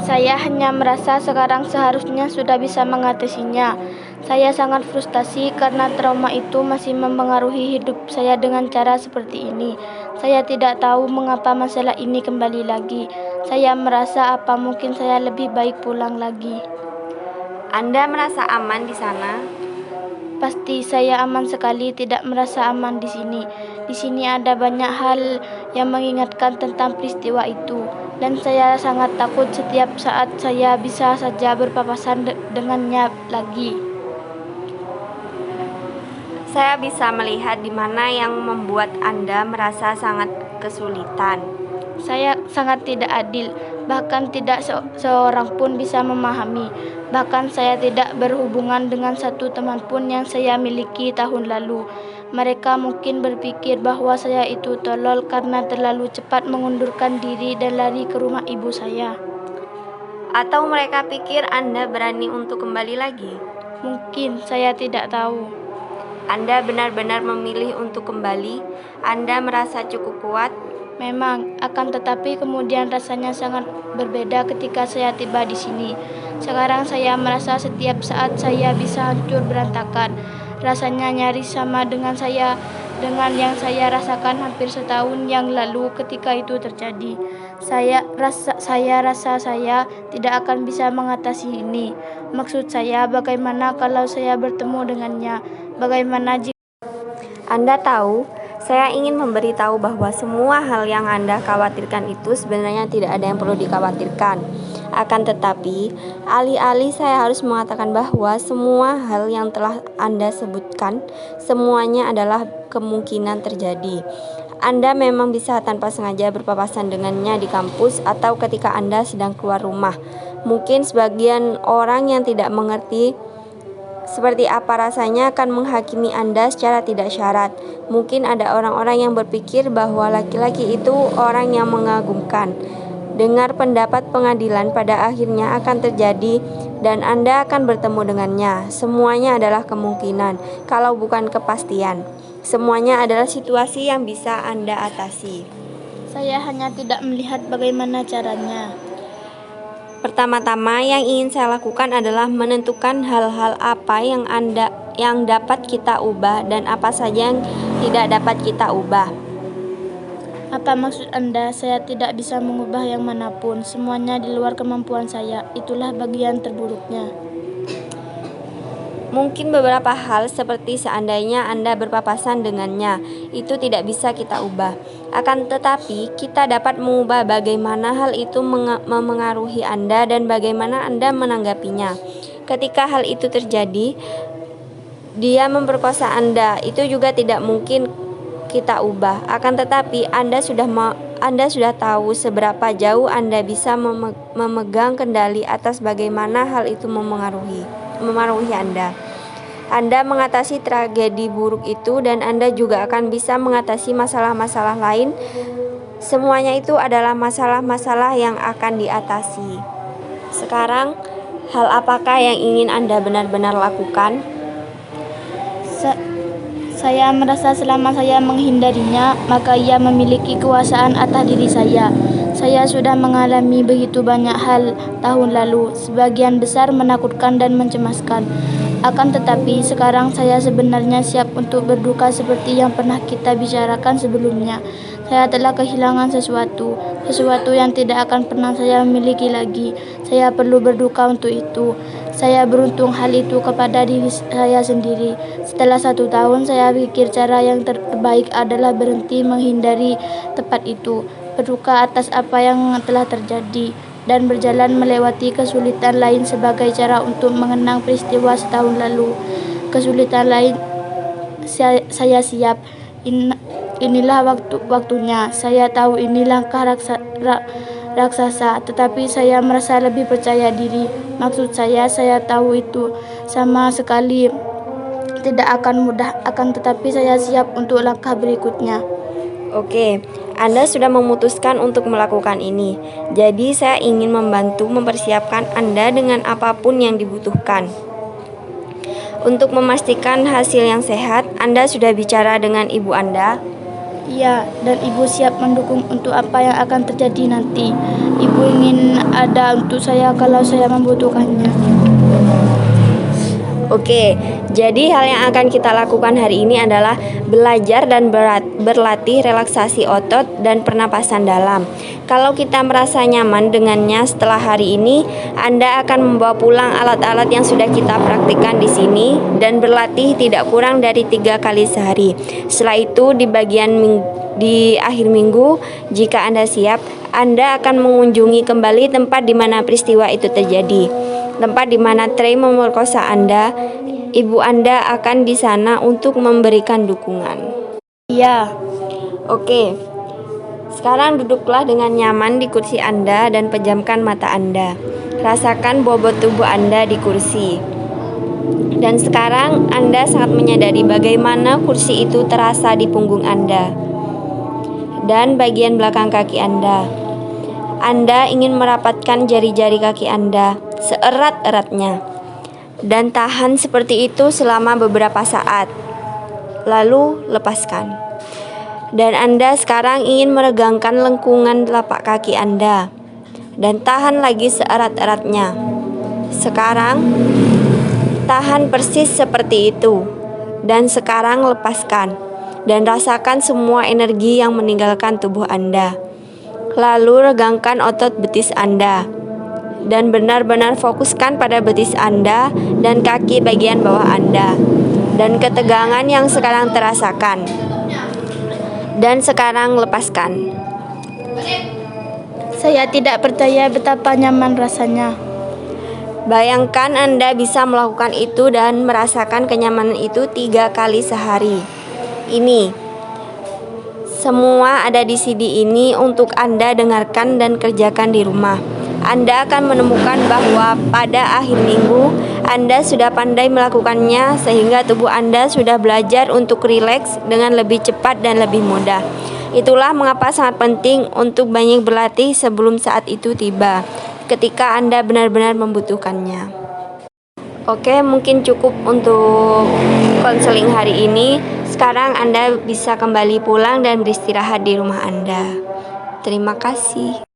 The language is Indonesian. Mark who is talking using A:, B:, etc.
A: Saya hanya merasa sekarang seharusnya sudah bisa mengatasinya. Saya sangat frustasi karena trauma itu masih mempengaruhi hidup saya dengan cara seperti ini. Saya tidak tahu mengapa masalah ini kembali lagi. Saya merasa apa mungkin saya lebih baik pulang lagi.
B: Anda merasa aman di sana?
A: Pasti saya aman sekali, tidak merasa aman di sini. Di sini ada banyak hal yang mengingatkan tentang peristiwa itu. Dan saya sangat takut setiap saat saya bisa saja berpapasan dengannya lagi.
B: Saya bisa melihat di mana yang membuat Anda merasa sangat kesulitan.
A: Saya sangat tidak adil, bahkan tidak seorang pun bisa memahami. Bahkan saya tidak berhubungan dengan satu teman pun yang saya miliki tahun lalu. Mereka mungkin berpikir bahwa saya itu tolol karena terlalu cepat mengundurkan diri dan lari ke rumah ibu saya.
B: Atau mereka pikir Anda berani untuk kembali lagi?
A: Mungkin, saya tidak tahu.
B: Anda benar-benar memilih untuk kembali? Anda merasa cukup kuat?
A: Memang, akan tetapi kemudian rasanya sangat berbeda ketika saya tiba di sini. Sekarang saya merasa setiap saat saya bisa hancur berantakan. Rasanya nyaris sama dengan yang saya rasakan hampir setahun yang lalu ketika itu terjadi. Saya rasa saya tidak akan bisa mengatasi ini. Maksud saya, bagaimana kalau saya bertemu dengannya? Bagaimana jika
B: Anda tahu, saya ingin memberitahu bahwa semua hal yang Anda khawatirkan itu sebenarnya tidak ada yang perlu dikhawatirkan. Akan tetapi, alih-alih saya harus mengatakan bahwa semua hal yang telah Anda sebutkan, semuanya adalah kemungkinan terjadi. Anda memang bisa tanpa sengaja berpapasan dengannya di kampus atau ketika Anda sedang keluar rumah. Mungkin sebagian orang yang tidak mengerti seperti apa rasanya akan menghakimi Anda secara tidak syarat. Mungkin ada orang-orang yang berpikir bahwa laki-laki itu orang yang mengagumkan. Dengar pendapat pengadilan pada akhirnya akan terjadi dan Anda akan bertemu dengannya. Semuanya adalah kemungkinan, kalau bukan kepastian. Semuanya adalah situasi yang bisa Anda atasi.
A: saya hanya tidak melihat bagaimana caranya.
B: Pertama-tama yang ingin saya lakukan adalah menentukan hal-hal apa yang dapat kita ubah dan apa saja yang tidak dapat kita ubah.
A: Apa maksud Anda? Saya tidak bisa mengubah yang manapun. Semuanya di luar kemampuan saya. Itulah bagian terburuknya.
B: Mungkin beberapa hal seperti seandainya Anda berpapasan dengannya, itu tidak bisa kita ubah. Akan tetapi, kita dapat mengubah bagaimana hal itu memengaruhi Anda dan bagaimana Anda menanggapinya. Ketika hal itu terjadi, dia memperkosa Anda, itu juga tidak mungkin kita ubah. Akan tetapi, Anda sudah tahu seberapa jauh Anda bisa memegang kendali atas bagaimana hal itu memengaruhi Anda. Anda mengatasi tragedi buruk itu dan Anda juga akan bisa mengatasi masalah-masalah lain. Semuanya itu adalah masalah-masalah yang akan diatasi. Sekarang, hal apakah yang ingin Anda benar-benar lakukan?
A: Saya merasa selama saya menghindarinya, maka ia memiliki kekuasaan atas diri saya. Saya sudah mengalami begitu banyak hal tahun lalu, sebagian besar menakutkan dan mencemaskan. Akan tetapi, sekarang saya sebenarnya siap untuk berduka seperti yang pernah kita bicarakan sebelumnya. Saya telah kehilangan sesuatu yang tidak akan pernah saya miliki lagi. Saya perlu berduka untuk itu. Saya beruntung hal itu kepada diri saya sendiri. Setelah 1 tahun, saya pikir cara yang terbaik adalah berhenti menghindari tempat itu, berduka atas apa yang telah terjadi, dan berjalan melewati kesulitan lain sebagai cara untuk mengenang peristiwa setahun lalu. Kesulitan lain, saya siap. Inilah waktunya. Saya tahu ini langkah raksasa, tetapi saya merasa lebih percaya diri. Maksud saya tahu itu sama sekali tidak akan mudah, akan tetapi saya siap untuk langkah berikutnya.
B: Oke, Anda sudah memutuskan untuk melakukan ini. Jadi saya ingin membantu mempersiapkan Anda dengan apapun yang dibutuhkan. Untuk memastikan hasil yang sehat, Anda sudah bicara dengan ibu Anda?
A: Iya, dan Ibu siap mendukung untuk apa yang akan terjadi nanti. Ibu ingin ada untuk saya kalau saya membutuhkannya.
B: Oke, jadi hal yang akan kita lakukan hari ini adalah belajar dan berlatih relaksasi otot dan pernapasan dalam. Kalau kita merasa nyaman dengannya setelah hari ini, Anda akan membawa pulang alat-alat yang sudah kita praktikkan di sini dan berlatih tidak kurang dari 3 kali sehari. Setelah itu di akhir minggu, jika Anda siap, Anda akan mengunjungi kembali tempat di mana peristiwa itu terjadi. Tempat di mana Trey memerkosa Anda, ibu Anda akan di sana untuk memberikan dukungan.
A: Iya.
B: Oke, sekarang duduklah dengan nyaman di kursi Anda dan pejamkan mata Anda. Rasakan bobot tubuh Anda di kursi. Dan sekarang Anda sangat menyadari bagaimana kursi itu terasa di punggung Anda dan bagian belakang kaki Anda. Anda ingin merapatkan jari-jari kaki Anda seerat-eratnya dan tahan seperti itu selama beberapa saat. Lalu lepaskan. Dan Anda sekarang ingin meregangkan lengkungan telapak kaki Anda dan tahan lagi seerat-eratnya. Sekarang tahan persis seperti itu. Dan sekarang lepaskan dan rasakan semua energi yang meninggalkan tubuh Anda. Lalu regangkan otot betis Anda dan benar-benar fokuskan pada betis Anda dan kaki bagian bawah Anda dan ketegangan yang sekarang terasakan. Dan sekarang lepaskan.
A: Saya tidak percaya betapa nyaman rasanya.
B: Bayangkan Anda bisa melakukan itu dan merasakan kenyamanan itu 3 kali sehari. Ini semua ada di CD ini untuk Anda dengarkan dan kerjakan di rumah. Anda akan menemukan bahwa pada akhir minggu Anda sudah pandai melakukannya sehingga tubuh Anda sudah belajar untuk rileks dengan lebih cepat dan lebih mudah. Itulah mengapa sangat penting untuk banyak berlatih sebelum saat itu tiba, ketika Anda benar-benar membutuhkannya. Oke, mungkin cukup untuk konseling hari ini. Sekarang Anda bisa kembali pulang dan beristirahat di rumah Anda. Terima kasih.